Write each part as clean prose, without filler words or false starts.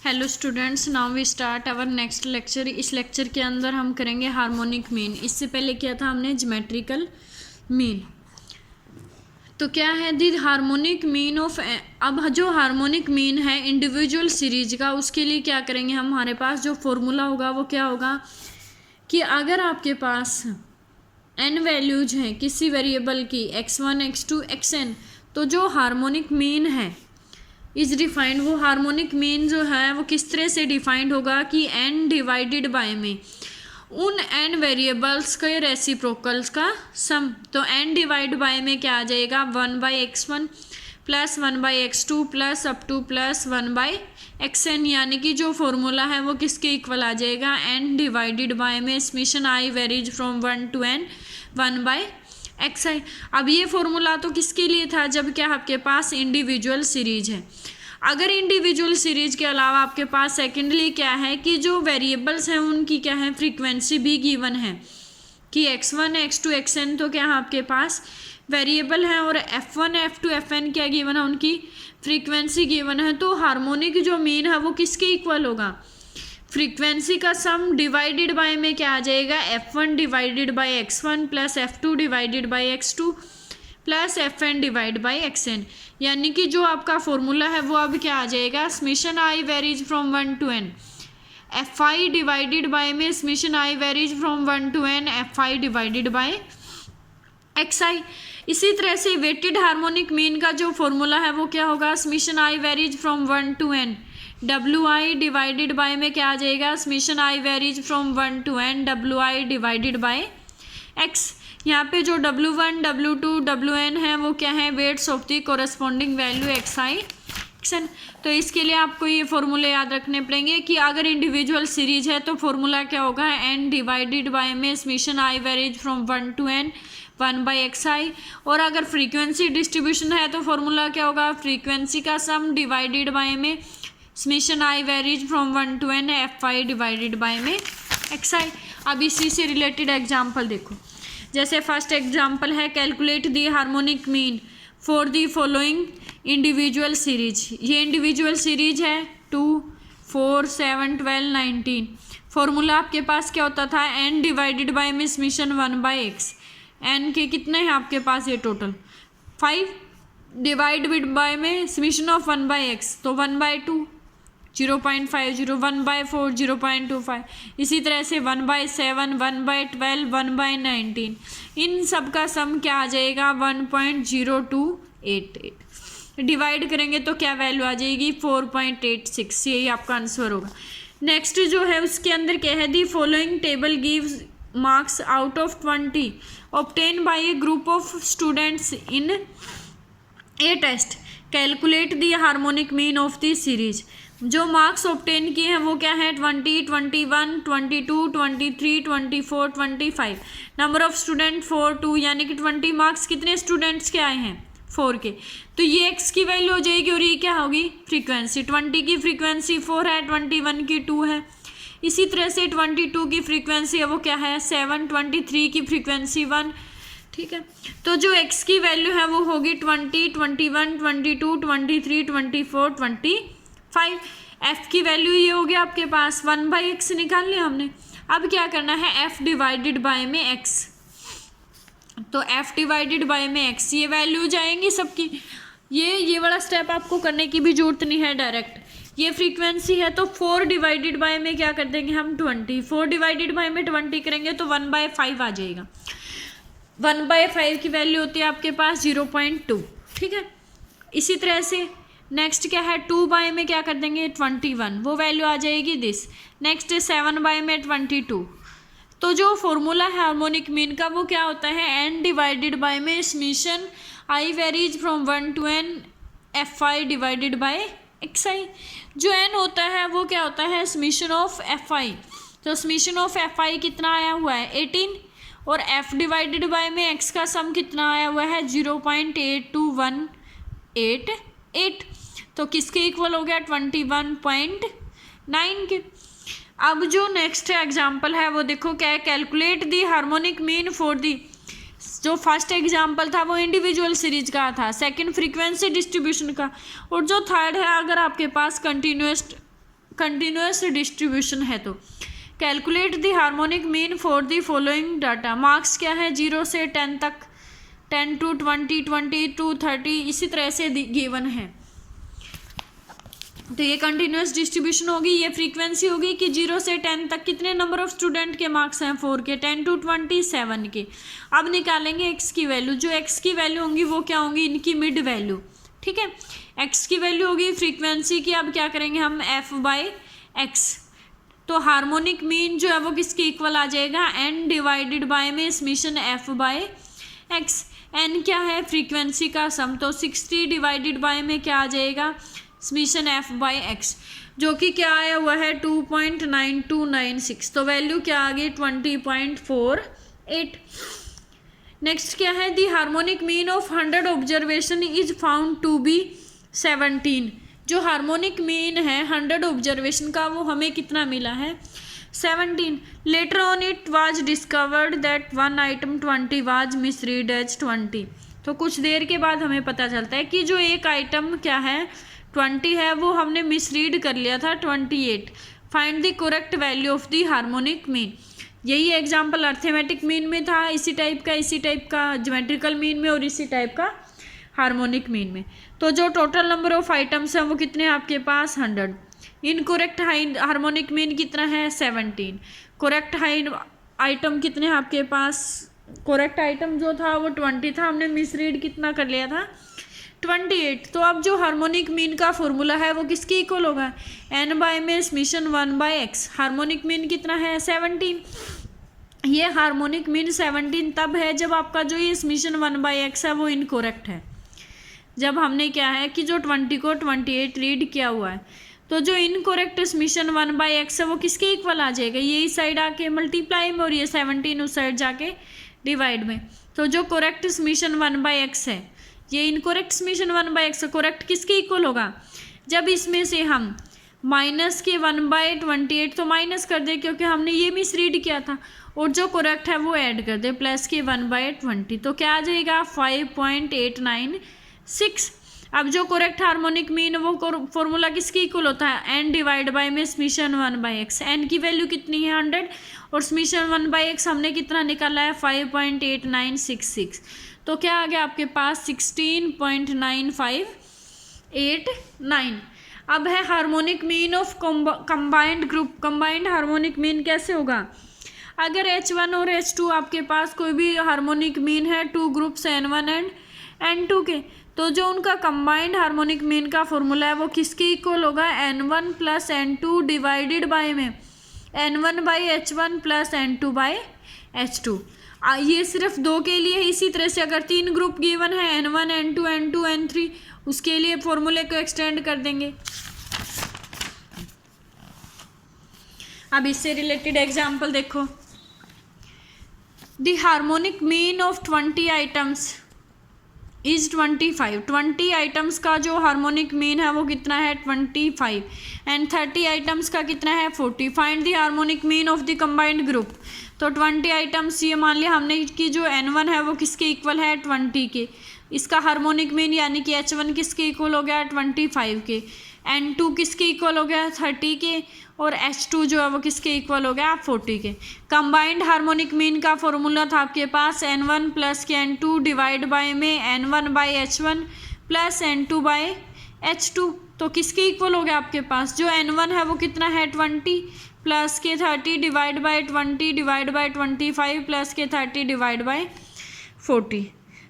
Hello students, now we start our next lecture. इस lecture के अंदर हम करेंगे हार्मोनिक मीन। इससे पहले किया था हमने ज्योमेट्रिकल मीन। तो क्या है दी हार्मोनिक मीन ऑफ। अब जो हार्मोनिक मीन है इंडिविजुअल सीरीज का, उसके लिए क्या करेंगे हम, हमारे पास जो फॉर्मूला होगा वो क्या होगा कि अगर आपके पास n वैल्यूज हैं किसी वेरिएबल की x1 x2 xn, तो जो हार्मोनिक मीन है इज डिफाइंड, वो हार्मोनिक मीन जो है वो किस तरह से डिफाइंड होगा कि n डिवाइडेड बाय में उन n वेरिएबल्स के रेसिप्रोकल्स का सम। तो n डिवाइड बाय में क्या आ जाएगा, 1/x1 plus 1/x2 plus up two plus 1/xn, यानी कि जो फॉर्मूला है वो किसके इक्वल आ जाएगा, n डिवाइडेड बाय में summation i varies from 1 to n 1/xi। अब ये फॉर्मूला तो किसके लिए था, जब क्या आपके पास इंडिविजुअल सीरीज है। अगर इंडिविजुअल सीरीज के अलावा आपके पास सेकेंडली क्या है कि जो वेरिएबल्स हैं उनकी क्या है, फ्रीक्वेंसी भी गिवन है कि x1 x2 xn, तो क्या है आपके पास वेरिएबल है, और f1 f2 fn क्या गिवन है, उनकी फ्रीक्वेंसी गिवन है। तो हार्मोनिक जो मीन है वो किसके इक्वल होगा, फ्रीक्वेंसी का सम डिवाइडेड बाय में क्या आ जाएगा, f1 divided by x1 plus f2 divided by x2 plus fn divide by xn, यानी कि जो आपका फॉर्मूला है वो अब क्या आ जाएगा, summation i varies from 1 to n fi divided by में summation i varies from 1 to n fi divided by xi। इसी तरह से वेटेड हार्मोनिक मीन का जो फॉर्मूला है वो क्या होगा, summation i varies from 1 to n wi divided by में क्या आ जाएगा, summation i varies from 1 to n wi divided by x। यहाँ पे जो w1 w2 wn है वो क्या है, weights of the corresponding value xi xn। तो इसके लिए आपको ये फॉर्मूले याद रखने पड़ेंगे कि अगर इंडिविजुअल सीरीज है तो फॉर्मूला क्या होगा, n डिवाइडेड बाय में summation i varies from 1 to n 1/xi। और अगर फ्रीक्वेंसी डिस्ट्रीब्यूशन है तो फॉर्मूला क्या होगा, फ्रीक्वेंसी का सम डिवाइडेड बाय में summation i varies from 1 to n fi divided by में xi। अब इसी से रिलेटेड एग्जाम्पल देखो, जैसे फर्स्ट एग्जाम्पल है calculate the harmonic mean for the following individual series. ये इंडिविजुअल सीरीज है 2 4 7 12 19। फॉर्मूला आपके पास क्या होता था, n डिवाइडेड बाय में समेशन 1/x। n के कितने हैं आपके पास, ये टोटल 5 डिवाइडेड बाय में समेशन ऑफ 1/x, तो 1/2 0.50 1/4 0.25। इसी तरह से 1/7 1/12 1/19, इन सब का सम क्या आ जाएगा 1.0288। डिवाइड करेंगे तो क्या वैल्यू आ जाएगी 4.86, यही आपका आंसर होगा। नेक्स्ट जो है उसके अंदर क्या है, the following table gives marks out of 20 obtain by a group of students in a test, calculate the harmonic mean of the series. जो मार्क्स ऑब्टेन किए हैं वो क्या है, 20 21 22 23 24 25। नंबर ऑफ स्टूडेंट 4 2, यानी कि 20 मार्क्स कितने स्टूडेंट्स के आए हैं, 4 के। तो ये x की वैल्यू हो जाएगी और ये क्या होगी, फ्रीक्वेंसी। 20 की फ्रीक्वेंसी 4 है, 21 की 2 है। इसी तरह से 22 की फ्रीक्वेंसी है वो क्या है 7, 23 की फ्रीक्वेंसी 1। ठीक है, तो जो x की वैल्यू है वो होगी 20 21 22 23 24 25। f की वैल्यू ये हो गया आपके पास 1/x निकाल लिया हमने। अब क्या करना है, f डिवाइडेड बाय में x, तो f डिवाइडेड बाय में x ये वैल्यू जाएंगी सबकी। ये वाला स्टेप आपको करने की भी जरूरत नहीं है, डायरेक्ट ये फ्रीक्वेंसी है तो 4 डिवाइडेड बाय में क्या कर देंगे हम 20, 4 डिवाइडेड बाय में 20 करेंगे तो 1/5 आ जाएगा। 1/5 की वैल्यू होती है आपके पास 0.2। ठीक है, इसी तरह से नेक्स्ट क्या है 2 बाय में क्या कर देंगे 21, वो वैल्यू आ जाएगी दिस। नेक्स्ट 7 बाय में 22। तो जो फॉर्मूला है हार्मोनिक मीन का वो क्या होता है, n डिवाइडेड बाय में summation i varies from 1 to n fi divided by xi। जो n होता है वो क्या होता है, समेशन ऑफ fi। तो समेशन ऑफ fi कितना आया हुआ है 18, और f डिवाइडेड बाय में x का सम कितना आया हुआ है 0.82188। तो किसके इक्वल हो गया 21.9 के। अब जो नेक्स्ट एग्जाम्पल है वो देखो क्या है, calculate the harmonic mean for the. जो फर्स्ट एग्जाम्पल था वो इंडिविजुअल सीरीज का था, सेकंड फ्रीक्वेंसी डिस्ट्रीब्यूशन का, और जो थर्ड है अगर आपके पास कंटिन्यूस कंटिन्यूस डिस्ट्रीब्यूशन है। तो calculate the harmonic mean for the following data. Marks क्या है 0 से 10 तक, 10 to 20, 20 to 30 इसी तरह से गिवन है। तो ये कंटिन्यूस डिस्ट्रीब्यूशन होगी, ये फ्रीक्वेंसी होगी कि 0 से 10 तक कितने नंबर ऑफ स्टूडेंट के मार्क्स हैं 4 के, 10 to 20 7 के। अब निकालेंगे एक्स की वैल्यू, जो एक्स की वैल्यू होंगी वो क्या होंगी, इनकी मिड वैल्यू। ठीक है, एक्स की वैल्यू होगी फ्रीक्वेंसी की, अब क्या करेंगे हम एफ बाई एक्स। तो हार्मोनिक मीन जो है वो किसके इक्वल आ जाएगा, एन डिवाइडेड बाय में summation F by X. N क्या है, फ्रीक्वेंसी का सम, तो 60 डिवाइडेड बाय में क्या आ जाएगा, समीशन एफ बाई एक्स, जो कि क्या आया हुआ है 2.9296। तो वैल्यू क्या आ गई 20.48। नेक्स्ट क्या है, the harmonic mean of 100 observation is found to be 17। जो हार्मोनिक मीन है 100 ऑब्जर्वेशन का वो हमें कितना मिला है 17। Later on it was discovered that one item 20 was misread as 20। तो कुछ देर के बाद हमें पता चलता है कि जो एक आइटम क्या है 20 है वो हमने मिसरीड कर लिया था 28। Find the correct value of the harmonic mean. यही एग्जाम्पल अर्थमेटिक मीन में था, इसी टाइप का ज्योमेट्रिकल मीन में और इसी टाइप का हार्मोनिक मीन में। तो जो टोटल नंबर ऑफ आइटम्स हैं वो कितने हैं आपके पास 100। इनकोरेक्ट हार्मोनिक मीन कितना है 17। करेक्ट आइटम कितने हैं आपके पास, करेक्ट आइटम जो था वो 20 था, हमने मिसरीड कितना कर लिया था 28। तो अब जो हार्मोनिक मीन का फॉर्मूला है वो किसके इक्वल होगा, एन बाय में summation 1 by X. Harmonic mean कितना है 17। ये हार्मोनिक मीन 17 तब है जब आपका जो ये समीशन 1 बाय एक्स है वो इनकोरेक्ट है, जब हमने क्या है कि जो 20 को 28 रीड किया हुआ है। तो जो इनकोरेक्ट समीशन 1 बाय एक्स है वो किसके इक्वल आ जाएगा, ये इस साइड आके मल्टीप्लाई में और ये 17 उस साइड जाके डिवाइड में। तो जो करेक्ट समीशन 1 बाय एक्स है, ये incorrect summation 1 by X correct किसके इक्वल होगा, जब इसमें से हम माइनस के 1 बाय 28 तो माइनस कर दे क्योंकि हमने ये मिस रीड किया था, और जो करेक्ट है वो ऐड कर दे प्लस के 1 बाय 20। तो क्या आ जाएगा 5.896। अब जो करेक्ट हार्मोनिक मीन वो फॉर्मूला किसके इक्वल होता है, एन डिवाइड बाय में समीशन 1 बाय एक्स। एन की वैल्यू कितनी है 100 और समीशन 1 बाय एक्स हमने कितना निकाला है 5.8966। तो क्या आ गया आपके पास 16.9589। अब है harmonic mean of combined group. Combined harmonic mean कैसे होगा, अगर H1 और H2 आपके पास कोई भी हार्मोनिक मीन है, two groups N1 and N2 के, तो जो उनका कंबाइंड हार्मोनिक मीन का फॉर्मूला है वो किसके इक्वल होगा, N1 plus N2 divided by में N1 by H1 plus N2 by H2। ये सिर्फ 2 के लिए है। इसी तरह से अगर 3 ग्रुप गिवन है N1 N2 N2 N3, उसके लिए फॉर्मूले को एक्सटेंड कर देंगे। अब इससे रिलेटेड एग्जांपल देखो, the harmonic mean of 20 items is 25। 20 items का जो हार्मोनिक मीन है वो कितना है 25 एंड 30 आइटम्स का कितना है 40। Find the harmonic mean of the combined group. तो 20 आइटम्स ये मान लिया हमने कि जो N1 है वो किसके इक्वल है 20 के, इसका हार्मोनिक मीन यानी कि H1 किसके इक्वल हो गया 25 के, N2 किसके इक्वल हो गया 30 के, और H2 जो है वो किसके इक्वल हो गया 40 के। कंबाइंड हार्मोनिक मीन का फॉर्मूला था आपके पास N1 प्लस के N2 डिवाइड बाय में N1 by H1 plus N2 by H2। तो किसके इक्वल हो गया आपके पास, जो N1 है वो कितना है 20 प्लस के 30 divide by 20 divide by 25 plus के 30 डिवाइड बाई 40।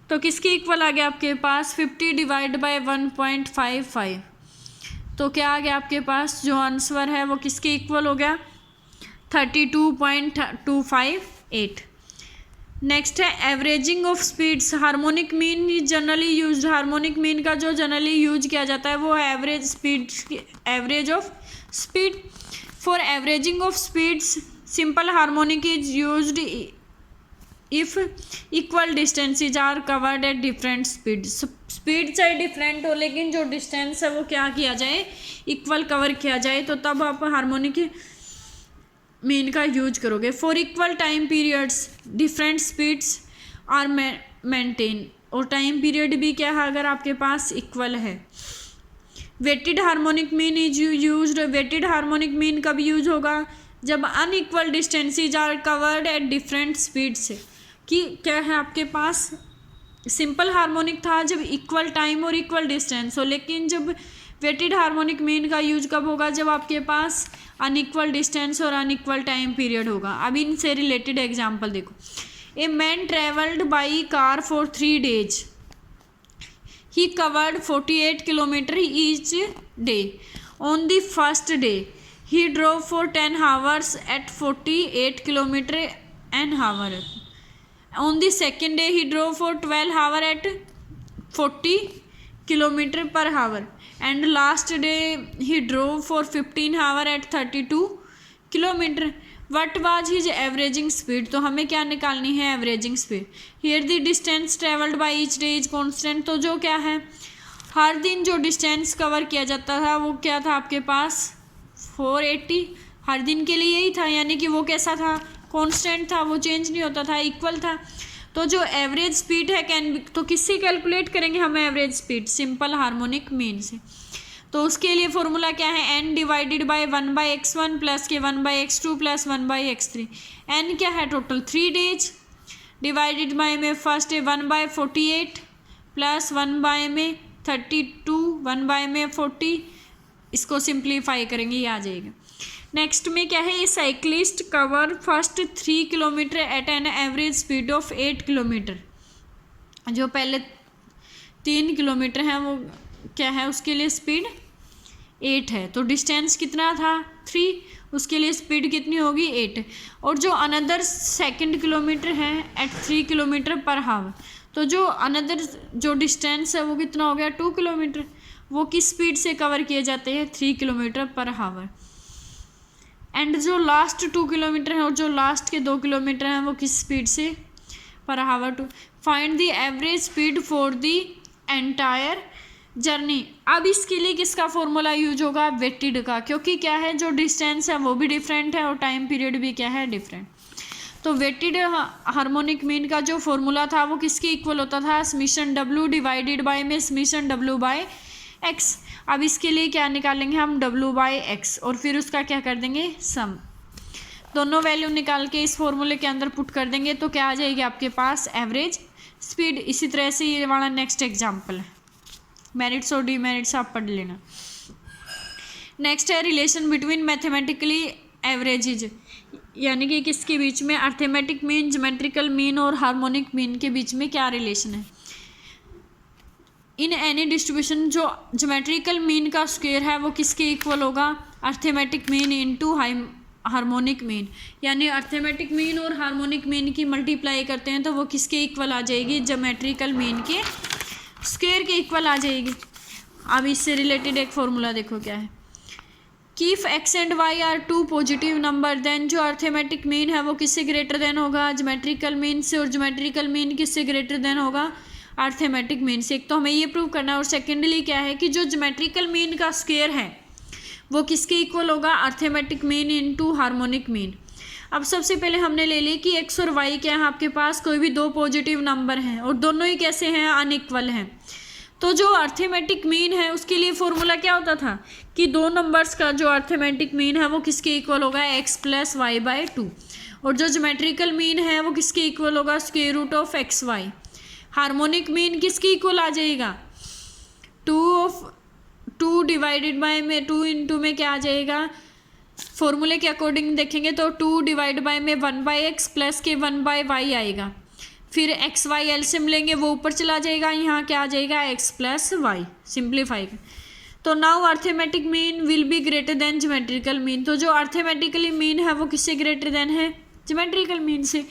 तो किसके इक्वल आ गया आपके पास 50 डिवाइड बाई 1.55। तो क्या आ गया आपके पास, जो आंसर है वो किसके इक्वल हो गया 32.258। नेक्स्ट है averaging of speeds. Harmonic mean generally used. Harmonic mean का जो जनरली यूज किया जाता है वो है average speed, average of speed. For averaging of speeds simple harmonic is used if equal distances are covered at different speed. Speed चाहे different हो लेकिन जो डिस्टेंस है वो क्या किया जाए, इक्वल कवर किया जाए, तो तब आप हार्मोनिक मीन का यूज करोगे। For equal time periods different speeds are maintain. और टाइम पीरियड भी क्या है अगर आपके पास इक्वल है। Weighted harmonic mean is used. Weighted harmonic mean कब यूज होगा? जब unequal distances are covered at different speed से। कि क्या है आपके पास, सिंपल हार्मोनिक था जब इक्वल टाइम और इक्वल डिस्टेंस हो, लेकिन जब वेटेड हार्मोनिक मीन का यूज कब होगा? जब आपके पास अनइक्वल डिस्टेंस और अनइक्वल टाइम पीरियड होगा। अब इनसे रिलेटेड एग्जांपल देखो। A man travelled by car for 3 days। He covered 48 kilometre each day. On the first day he drove for 10 hours at 48 kilometer an hour. On the second day he drove for 12 hours at 40 kilometer per hour. And last day he drove for 15 hours at 32 kilometer. What was his averaging speed? तो हमें क्या निकालनी है? averaging speed. Here the distance traveled by each day is constant। तो जो क्या है, हर दिन जो डिस्टेंस कवर किया जाता था वो क्या था आपके पास? 480 हर दिन के लिए यही था, यानी कि वो कैसा था? कांस्टेंट था, वो चेंज नहीं होता था, इक्वल था। तो जो एवरेज स्पीड है तो किससे कैलकुलेट करेंगे हम average speed? Simple harmonic mean से। तो उसके लिए फॉर्मूला क्या है? n divided by 1/x1 plus के 1/x2 प्लस 1/x3। n क्या है? टोटल 3 days डिवाइडेड बाय में फर्स्ट है 1/48 प्लस 1 में 32 1 में 40, इसको सिंप्लीफाई करेंगे ये आ जाएगा। नेक्स्ट में क्या है? ये cyclist cover first 3 kilometre at an average speed of 8 kilometre. जो पहले 3 किलोमीटर है वो क्या है? उसके लिए स्पीड 8 है। तो डिस्टेंस कितना था? 3, उसके लिए स्पीड कितनी होगी? 8। और जो अनदर सेकंड किलोमीटर है एट 3 किलोमीटर पर हावर। तो जो अनदर जो डिस्टेंस है वो कितना हो गया? 2 किलोमीटर। वो किस स्पीड से कवर किए जाते हैं? 3 किलोमीटर पर हावर। एंड जो लास्ट 2 किलोमीटर हैं और जो लास्ट के 2 किलोमीटर हैं वो किस स्पीड से? Per hour. To find the average speed for the entire journey. अब इसके लिए किसका फॉर्मूला यूज होगा? वेटेड का, क्योंकि क्या है, जो डिस्टेंस है वो भी डिफरेंट है और टाइम पीरियड भी क्या है? डिफरेंट। तो वेटेड हार्मोनिक मीन का जो फॉर्मूला था वो किसके इक्वल होता था? समीशन W डिवाइडेड बाय में समीशन W बाय x। अब इसके लिए क्या निकालेंगे हम? W/x और फिर उसका क्या कर देंगे? सम। दोनों वैल्यू निकाल के इस फॉर्मूले के अंदर पुट कर देंगे तो क्या आ जाएगी आपके पास? Average speed. इसी तरह से ये वाला नेक्स्ट एग्जाम्पल है, मेरिट्स और डीमेरिट्स आप पढ़ लेना। नेक्स्ट है रिलेशन बिटवीन मैथमेटिकली एवरेजेज, यानी कि किसके बीच में? अर्थमेटिक मीन, ज्योमेट्रिकल मीन और हार्मोनिक मीन के बीच में क्या रिलेशन है? इन एनी डिस्ट्रीब्यूशन जो ज्योमेट्रिकल मीन का स्क्वायर है वो किसके इक्वल होगा? Arithmetic mean into harmonic mean. यानी अर्थमेटिक मीन और हार्मोनिक मीन की मल्टीप्लाई करते हैं तो वो किसके इक्वल आ जाएगी? ज्योमेट्रिकल मीन के स्क्वायर के इक्वल आ जाएगी। अब इससे रिलेटेड एक फॉर्मूला देखो क्या है कि if x and y are 2 positive number then जो अर्थमेटिक मीन है वो किससे ग्रेटर देन होगा? ज्योमेट्रिकल मीन से। और ज्योमेट्रिकल मीन किससे ग्रेटर देन होगा? अर्थमेटिक मीन से। एक तो हमें ये प्रूव करना है और सेकेंडली क्या है कि जो ज्योमेट्रिकल मीन का स्क्वायर है वो किसके इक्वल होगा? Arithmetic mean into harmonic mean. अब सबसे पहले हमने ले ली कि x और y क्या है आपके पास? कोई भी 2 पॉजिटिव नंबर हैं और दोनों ही कैसे हैं? अनइक्वल हैं। तो जो अर्थमेटिक मीन है उसके लिए फॉर्मूला क्या होता था कि 2 नंबर्स का जो अर्थमेटिक मीन है वो किसके इक्वल होगा? x + y/2। और जो ज्योमेट्रिकल मीन है वो किसके इक्वल होगा? √xy। हार्मोनिक मीन किसके इक्वल आ जाएगा? 2 डिवाइडेड बाय में 2 इंटू में क्या आ जाएगा? फॉर्मूले के अकॉर्डिंग देखेंगे तो 2 डिवाइड बाय में 1/x प्लस के 1/y आएगा। फिर x y एलसीएम लेंगे वो ऊपर चला जाएगा, यहाँ क्या आ जाएगा? x + y। सिंप्लीफाई तो now arithmetic mean will be greater than geometrical mean. तो जो अर्थमेटिकली मीन है वो किससे ग्रेटर देन है? ज्योमेट्रिकल मीन से।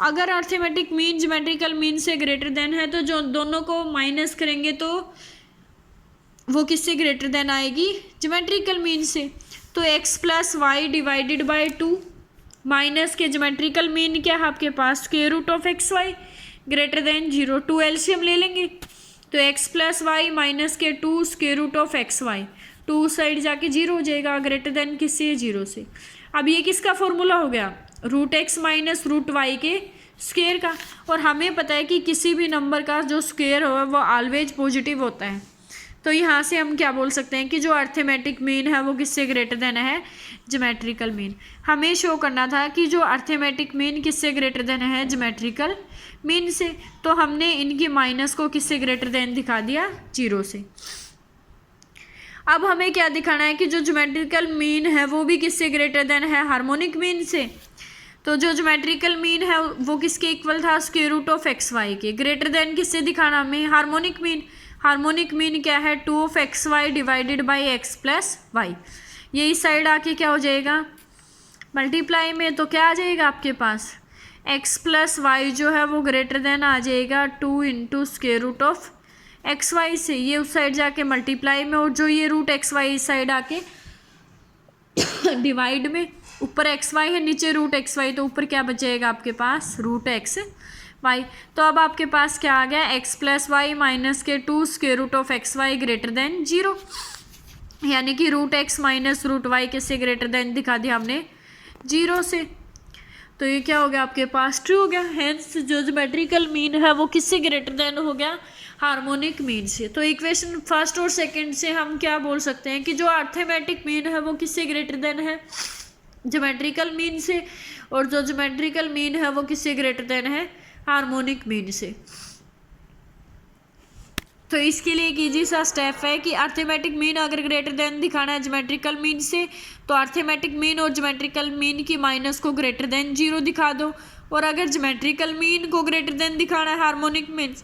अगर अर्थमेटिक मीन ज्योमेट्रिकल मीन से ग्रेटर देन है तो जो दोनों को माइनस करेंगे तो वो किससे ग्रेटर देन आएगी? ज्योमेट्रिकल मीन से। तो x + y divided by 2 minus के ज्योमेट्रिकल मीन क्या है आपके पास? √xy greater than 0। 2 एलसीएम ले लेंगे तो x + y माइनस के 2 √xy। 2 साइड जाके 0 हो जाएगा, ग्रेटर देन किससे? 0 से। अब ये किसका फॉर्मूला हो गया? √x माइनस √y के स्क्वायर का। और हमें पता है कि किसी भी नंबर का जो स्क्वायर हो वो ऑलवेज पॉजिटिव होता है। तो यहाँ से हम क्या बोल सकते हैं कि जो अर्थमेटिक मीन है वो किससे ग्रेटर देन है, ज्योमेट्रिकल मीन। हमें शो करना था कि जो अर्थमेटिक मीन किससे ग्रेटर देन है, ज्योमेट्रिकल मीन से। तो हमने इनकी माइनस को किससे ग्रेटर देन दिखा दिया, 0 से। अब हमें क्या दिखाना है कि जो ज्योमेट्रिकल मीन है वो भी किससे ग्रेटर देन है, हार्मोनिक मीन से। तो जो ज्योमेट्रिकल मीन है वो किसके इक्वल था, square root of X Y के। ग्रेटर देन किससे दिखाना हमें, हार्मोनिक मीन। हार्मोनिक मीन क्या है, 2 of X Y divided by X plus Y. ये इस साइड आके क्या हो जाएगा, मल्टीप्लाई में, तो क्या आ जाएगा आपके पास, एक्स प्लस वाई जो है वो ग्रेटर देन आ जाएगा 2 into square root of X Y से। ये उस साइड जाके मल्टीप्लाई में, और जो ये रूट एक्स वाई इस साइड आके डिवाइड में। ऊपर एक्स वाई है, नीचे रूट एक्स वाई, तो ऊपर क्या बचेगा आपके पास, रूट एक्स वाई। तो अब आपके पास क्या आ गया, एक्स प्लस वाई माइनस के 2 square root of X Y greater than 0। यानी कि root X minus root Y किससे ग्रेटर देन दिखा दिया हमने, 0 से। तो ये क्या हो गया आपके पास, ट्रू हो गया। हेंस जो ज्योमेट्रिकल मीन है वो किससे ग्रेटर देन हो गया, हार्मोनिक मीन से। तो इक्वेशन फर्स्ट और सेकंड से हम क्या बोल सकते हैं कि जो अर्थमेटिक मीन है वो किससे ग्रेटर देन है, ज्योमेट्रिकल मीन से। और जो ज्योमेट्रिकल मीन है वो किससे ग्रेटर देन है, हार्मोनिक मीन से। तो इसके लिए एक ईजी सा स्टेप है कि अर्थमेटिक मीन अगर ग्रेटर देन दिखाना है ज्योमेट्रिकल मीन से, तो अर्थमेटिक मीन और ज्योमेट्रिकल मीन की माइनस को ग्रेटर देन 0 दिखा दो। और अगर ज्योमेट्रिकल मीन को ग्रेटर देन दिखाना है हार्मोनिक मीन,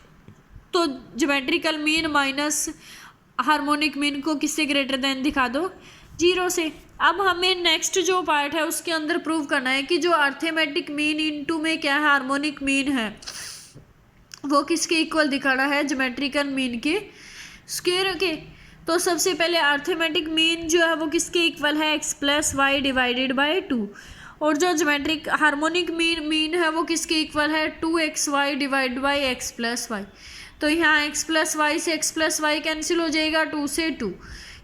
तो geometrical mean minus harmonic mean को किससे ग्रेटर देन दिखा दो, 0 से। अब हमें नेक्स्ट जो पार्ट है उसके अंदर प्रूव करना है कि जो अर्थमेटिक मीन इनटू में क्या है, हार्मोनिक मीन है, वो किसके इक्वल दिखाना है, ज्योमेट्रिकल मीन के स्क्वायर के। तो सबसे पहले अर्थमेटिक मीन जो है वो किसके इक्वल है, X plus Y divided by 2। और जो ज्योमेट्रिक हार्मोनिक मीन है वो किसके इक्वल है, 2 XY divide by X plus Y. तो यहाँ एक्स प्लस वाई से एक्स प्लस वाई कैंसिल हो जाएगा, 2 से 2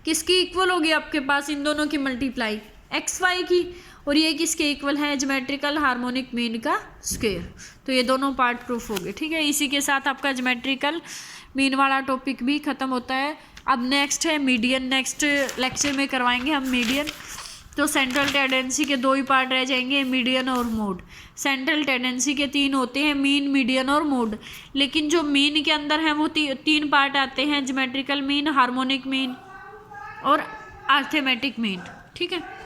किसकी इक्वल होगी आपके पास, इन दोनों की मल्टीप्लाई एक्स वाई की। और ये किसके इक्वल है, ज्योमेट्रिकल हार्मोनिक मीन का स्क्वायर। तो ये दोनों पार्ट प्रूफ हो गए, ठीक है। इसी के साथ आपका ज्योमेट्रिकल मीन वाला टॉपिक भी खत्म होता है। अब नेक्स्ट है मीडियन, नेक्स्ट लेक्चर में करवाएंगे हम मीडियन। तो सेंट्रल टेंडेंसी के 2 ही पार्ट रह जाएंगे, मीडियन और मोड। सेंट्रल टेंडेंसी के 3 होते हैं, मीन, मीडियन और मोड। लेकिन जो मीन के अंदर हैं वो 3 पार्ट आते हैं, ज्योमेट्रिकल मीन, हार्मोनिक मीन और अर्थमेटिक मीन, ठीक है।